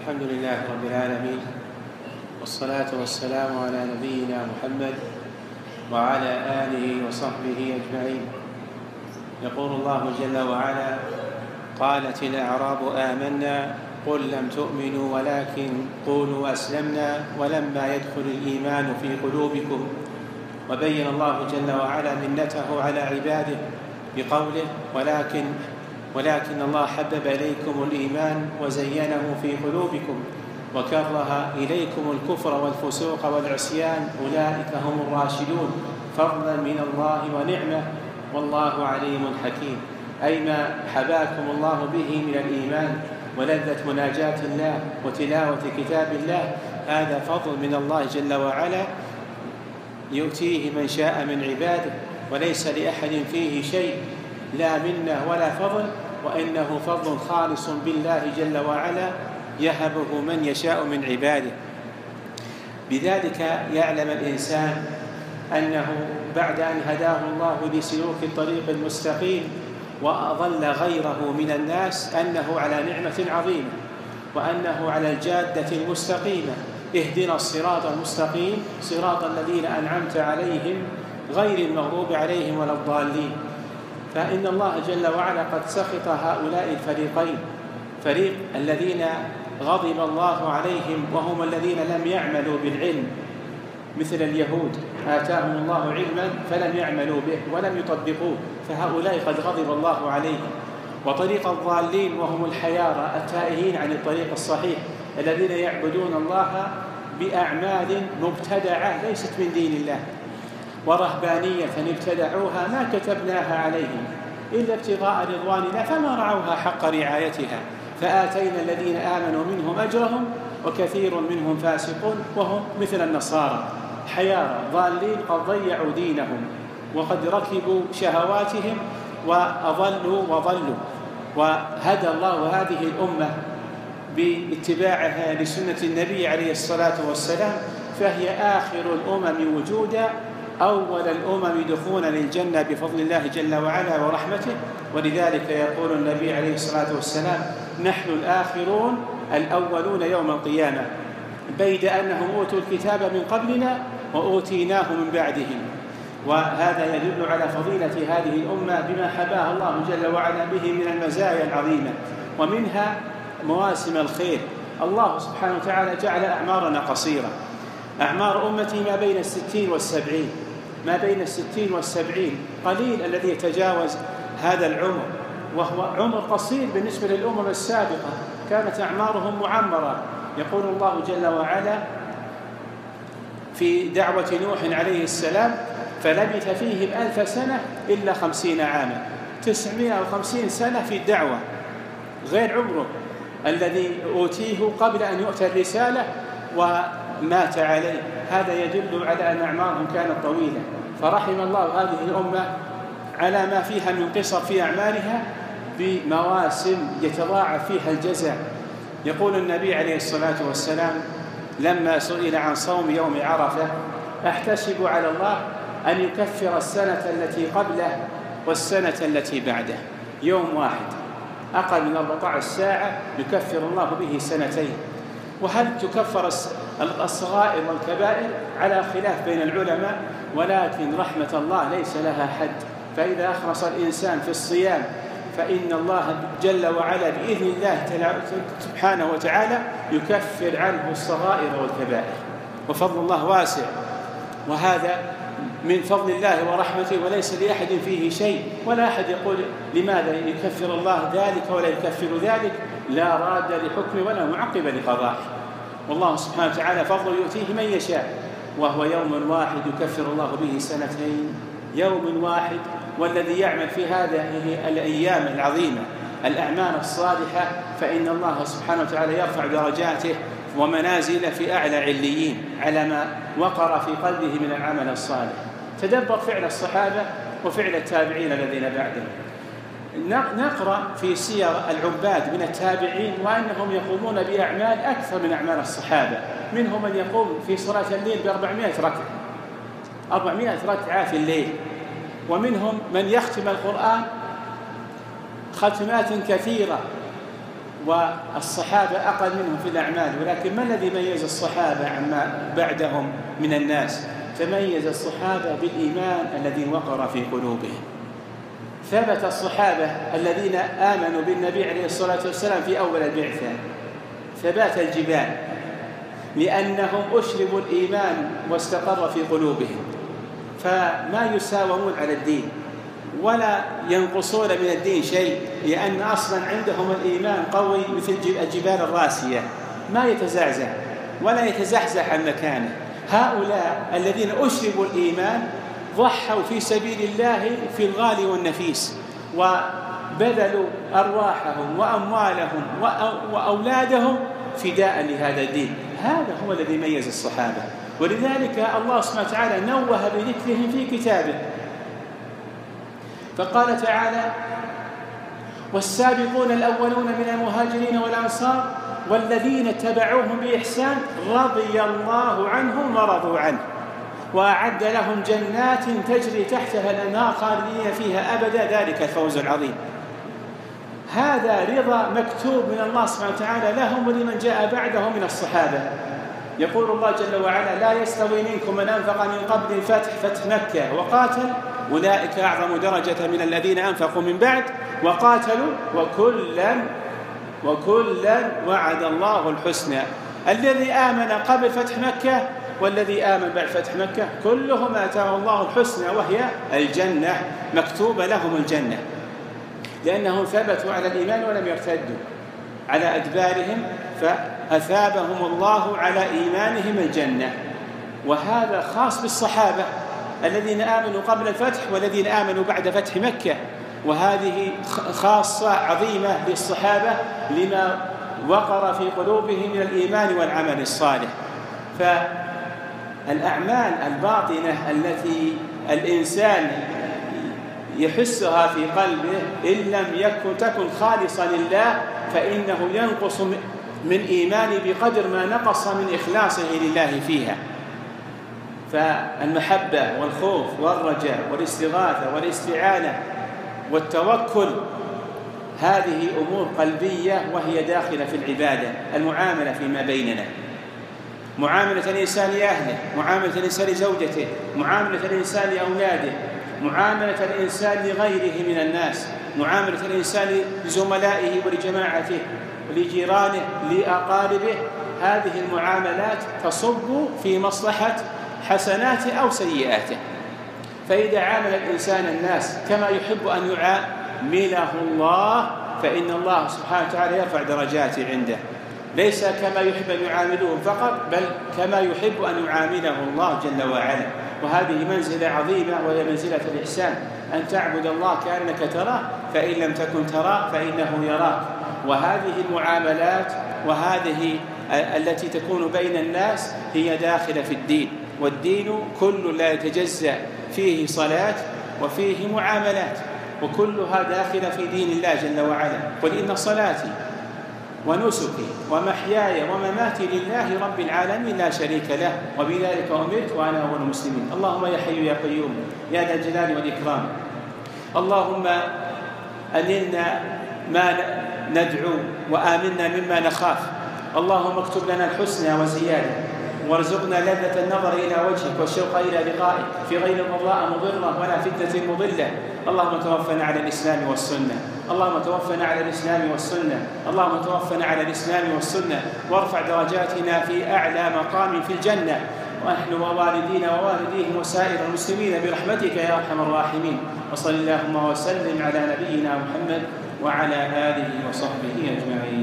الحمد لله رب العالمين، والصلاة والسلام على نبينا محمد وعلى آله وصحبه أجمعين. يقول الله جل وعلا: قالت الأعراب آمنا قل لم تؤمنوا ولكن قولوا أسلمنا ولما يدخل الإيمان في قلوبكم. وبين الله جل وعلا منته على عباده بقوله: ولكن الله حبب إليكم الإيمان وزينه في قلوبكم وكره إليكم الكفر والفسوق والعصيان أولئك هم الراشدون فضلا من الله ونعمة والله عليم حكيم. أي ما حباكم الله به من الإيمان ولذة مناجاة الله وتلاوة كتاب الله، هذا فضل من الله جل وعلا يؤتيه من شاء من عباده، وليس لأحد فيه شيء لا منه ولا فضل، وإنه فضل خالص بالله جل وعلا يهبه من يشاء من عباده. بذلك يعلم الإنسان أنه بعد أن هداه الله لسلوك الطريق المستقيم وأضل غيره من الناس أنه على نعمة عظيمة، وأنه على الجادة المستقيمة. اهدنا الصراط المستقيم صراط الذين أنعمت عليهم غير المغضوب عليهم ولا الضالين. فإن الله جل وعلا قد سخط هؤلاء الفريقين، فريق الذين غضب الله عليهم وهم الذين لم يعملوا بالعلم، مثل اليهود آتاهم الله علما فلم يعملوا به ولم يطبقوه، فهؤلاء قد غضب الله عليهم. وطريق الضالين وهم الحيارى التائهين عن الطريق الصحيح، الذين يعبدون الله بأعمال مبتدعة ليست من دين الله، ورهبانية ابتدعوها ما كتبناها عليهم إلا ابتغاء رضوان الله فما رعوها حق رعايتها، فآتينا الذين آمنوا منهم أجرهم وكثير منهم فاسقون وهم مثل النصارى، حيارى ضالين قد ضيعوا دينهم وقد ركبوا شهواتهم وأضلوا وضلوا. وهدى الله هذه الأمة باتباعها لسنة النبي عليه الصلاة والسلام، فهي آخر الأمم وجودا، أول الأمم دخولا للجنة بفضل الله جل وعلا ورحمته. ولذلك يقول النبي عليه الصلاة والسلام: نحن الآخرون الأولون يوم القيامة، بيد أنهم أوتوا الكتاب من قبلنا وأوتيناه من بعدهم. وهذا يدل على فضيلة هذه الأمة بما حباها الله جل وعلا به من المزايا العظيمة، ومنها مواسم الخير. الله سبحانه وتعالى جعل أعمارنا قصيرة، أعمار أمتي ما بين 60 و70، ما بين 60 و70 قليل الذي يتجاوز هذا العمر، وهو عمر قصير بالنسبة للأمم السابقة كانت أعمارهم معمرة. يقول الله جل وعلا في دعوة نوح عليه السلام: فلبث فيهم 1000 سنة إلا 50 عاما، 950 سنة في الدعوة، غير عمره الذي أوتيه قبل أن يؤتى الرسالة ومات عليه. هذا يدل على أن أعمارهم كانت طويلة، فرحم الله هذه الأمة على ما فيها من قصر في أعمالها بمواسم يتضاعف فيها الجزاء. يقول النبي عليه الصلاة والسلام لما سئل عن صوم يوم عرفة: أحتسب على الله أن يكفر السنة التي قبله والسنة التي بعده، يوم واحد أقل من 14 ساعة يكفر الله به سنتين. وهل تكفر الصغائر والكبائر؟ على خلاف بين العلماء، ولكن رحمة الله ليس لها حد، فإذا أخلص الإنسان في الصيام فإن الله جل وعلا بإذن الله سبحانه وتعالى يكفر عنه الصغائر والكبائر، وفضل الله واسع، وهذا من فضل الله ورحمته وليس لأحد فيه شيء. ولا أحد يقول لماذا يكفر الله ذلك ولا يكفر ذلك، لا راد لحكمه ولا معقب لقضائه. والله سبحانه وتعالى فضل يؤتيه من يشاء، وهو يوم واحد يكفر الله به سنتين، يوم واحد. والذي يعمل في هذه الأيام العظيمة الأعمال الصالحة فإن الله سبحانه وتعالى يرفع درجاته ومنازل في أعلى عليين على ما وقر في قلبه من العمل الصالح. تدبر فعل الصحابة وفعل التابعين الذين بعدهم. نقرأ في سير العباد من التابعين وأنهم يقومون بأعمال أكثر من أعمال الصحابة. منهم من يقوم في صلاة الليل ب400 ركعة، 400 ركعة في الليل. ومنهم من يختم القرآن ختمات كثيرة والصحابة أقل منهم في الأعمال، ولكن ما الذي ميز الصحابة عما بعدهم من الناس؟ تميز الصحابة بالإيمان الذي وقر في قلوبهم. ثبت الصحابة الذين آمنوا بالنبي عليه الصلاة والسلام في أول البعثة ثبات الجبال، لأنهم أشربوا الإيمان واستقر في قلوبهم، فما يساومون على الدين ولا ينقصون من الدين شيء، لأن أصلا عندهم الإيمان قوي مثل الجبال الراسية، ما يتزعزع ولا يتزحزح عن مكانه. هؤلاء الذين أشربوا الإيمان ضحوا في سبيل الله في الغالي والنفيس، وبذلوا أرواحهم وأموالهم وأولادهم فداء لهذا الدين. هذا هو الذي ميز الصحابة، ولذلك الله سبحانه وتعالى نوه بذكرهم في كتابه، فقال تعالى: والسابقون الأولون من المهاجرين والأنصار والذين اتبعوهم بإحسان رضي الله عنهم ورضوا عنه وأعد لهم جنات تجري تحتها الأنهار خالدين فيها أبدا ذلك الفوز العظيم. هذا رضا مكتوب من الله سبحانه وتعالى لهم ولمن جاء بعدهم من الصحابة. يقول الله جل وعلا: لا يستوي منكم من أنفق من قبل الفتح فتح مكة وقاتل أولئك أعظم درجة من الذين أنفقوا من بعد وقاتلوا وكلا وعد الله الحسنى. الذي آمن قبل فتح مكة والذي آمن بعد فتح مكة كلهم آتاهم الله الحسنى وهي الجنة، مكتوب لهم الجنة، لأنهم ثبتوا على الإيمان ولم يرتدوا على أدبارهم، فأثابهم الله على إيمانهم الجنة. وهذا خاص بالصحابة الذين آمنوا قبل الفتح والذين آمنوا بعد فتح مكة، وهذه خاصة عظيمة للصحابة لما وقر في قلوبهم من الإيمان والعمل الصالح. فالأعمال الباطنة التي الإنسان يحسها في قلبه إن لم تكن خالصة لله فإنه ينقص من إيمانه بقدر ما نقص من إخلاصه لله فيها. فالمحبة والخوف والرجاء والاستغاثة والاستعانة والتوكل هذه أمور قلبية وهي داخلة في العبادة. المعاملة فيما بيننا، معاملة الإنسان لأهله، معاملة الإنسان لزوجته، معاملة الإنسان لأولاده، معاملة الإنسان لغيره من الناس، معاملة الإنسان لزملائه ولجماعته ولجيرانه لأقاربه، هذه المعاملات تصب في مصلحة حسناته أو سيئاته. فإذا عامل الإنسان الناس كما يحب أن يعامله الله فإن الله سبحانه وتعالى يرفع درجاته عنده، ليس كما يحب أن يعاملهم فقط بل كما يحب أن يعامله الله جل وعلا. وهذه منزلة عظيمة وهي منزلة الإحسان، أن تعبد الله كأنك تراه فإن لم تكن تراه فإنه يراك. وهذه المعاملات وهذه التي تكون بين الناس هي داخلة في الدين، والدين كل لا يتجزأ فيه صلاة وفيه معاملات، وكلها داخلة في دين الله جل وعلا. قل إن صلاتي ونسكي ومحياي ومماتي لله رب العالمين لا شريك له وبذلك أمرت وأنا أول المسلمين. اللهم يا حي يا قيوم يا ذا الجلال والإكرام، اللهم أنلنا ما ندعو وآمنا مما نخاف، اللهم اكتب لنا الحسنى وزيادة، وارزقنا لذة النظر إلى وجهك والشوق إلى لقائك في غير ضراء مضرة ولا فتنة مضلة. اللهم توفنا على الإسلام والسنة، اللهم توفنا على الإسلام والسنة، اللهم توفنا على الإسلام والسنة، وارفع درجاتنا في أعلى مقام في الجنة، ونحن ووالدينا ووالديهم وسائر المسلمين برحمتك يا أرحم الراحمين. وصل اللهم وسلم على نبينا محمد وعلى آله وصحبه أجمعين.